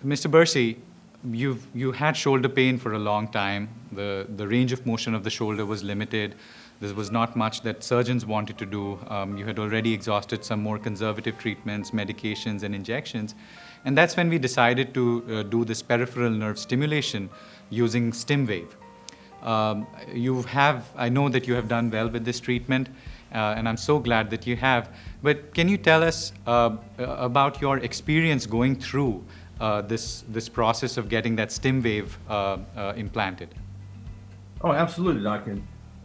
Mr. Bursey, you had shoulder pain for a long time. The range of motion of the shoulder was limited. There was not much that surgeons wanted to do. You had already exhausted some more conservative treatments, medications, and injections. And that's when we decided to do this peripheral nerve stimulation using StimWave. I know that you have done well with this treatment, and I'm so glad that you have. But can you tell us about your experience going through this process of getting that StimWave implanted? Oh, absolutely, Doc.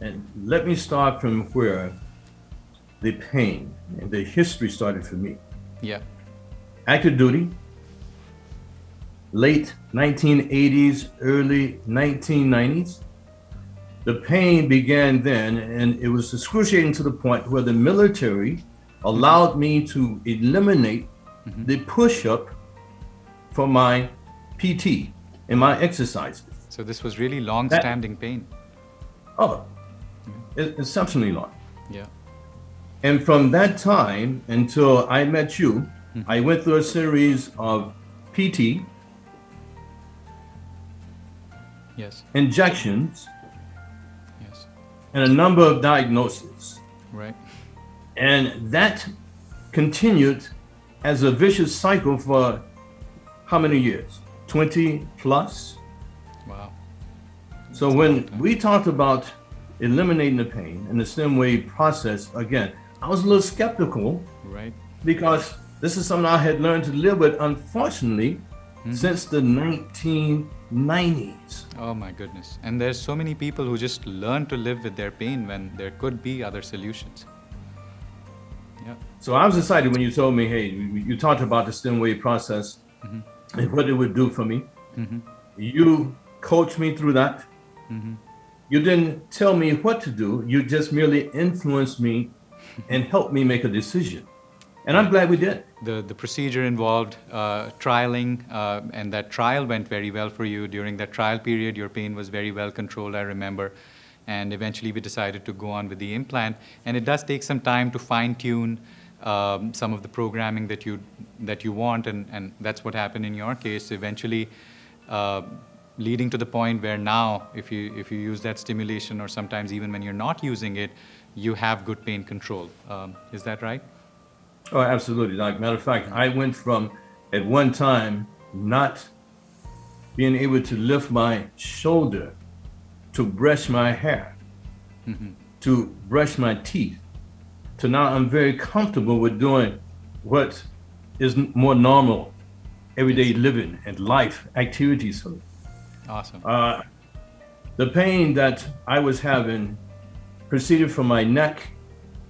And let me start from where the pain and the history started for me. Yeah. Active duty, late 1980s, early 1990s. The pain began then, and it was excruciating to the point where the military allowed me to eliminate the push-up for my PT and my exercises. So this was really long-standing pain. Oh, exceptionally long. Yeah. And from that time until I met you, I went through a series of PT, Yes. injections, Yes. and a number of diagnoses. Right. And that continued as a vicious cycle for how many years? 20 plus? Wow. So when we talked about eliminating the pain and the StimWave process, again, I was a little skeptical Right. because this is something I had learned to live with, unfortunately, since the 1990s. Oh my goodness. And there's so many people who just learn to live with their pain when there could be other solutions. Yeah. So I was excited when you told me, hey, you talked about the StimWave process and what it would do for me. You coached me through that. You didn't tell me what to do. You just merely influenced me and helped me make a decision. And I'm glad we did. The procedure involved trialing, and that trial went very well for you. During that trial period, your pain was very well controlled, I remember. And eventually we decided to go on with the implant. And it does take some time to fine-tune some of the programming that you want, and that's what happened in your case. Eventually, leading to the point where now, if you use that stimulation, or sometimes even when you're not using it, you have good pain control. Is that right? Oh, absolutely. Like, matter of fact, I went from at one time not being able to lift my shoulder, to brush my hair, to brush my teeth, to now I'm very comfortable with doing what is more normal, everyday living and life activities for me. Awesome. The pain that I was having proceeded from my neck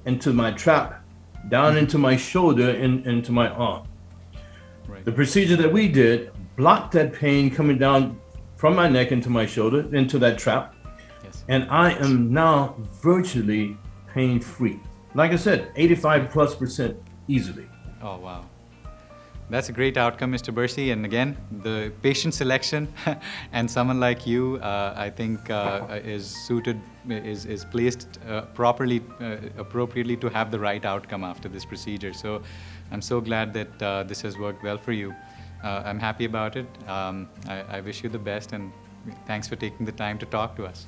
into my trap, down into my shoulder and into my arm. Right. The procedure that we did blocked that pain coming down from my neck into my shoulder, into that trap. Yes. And I am now virtually pain-free. Like I said, 85+% easily. Oh, wow. That's a great outcome, Mr. Bursey. And again, the patient selection and someone like you, I think, is placed appropriately to have the right outcome after this procedure. So I'm so glad that this has worked well for you. I'm happy about it. I wish you the best, and thanks for taking the time to talk to us.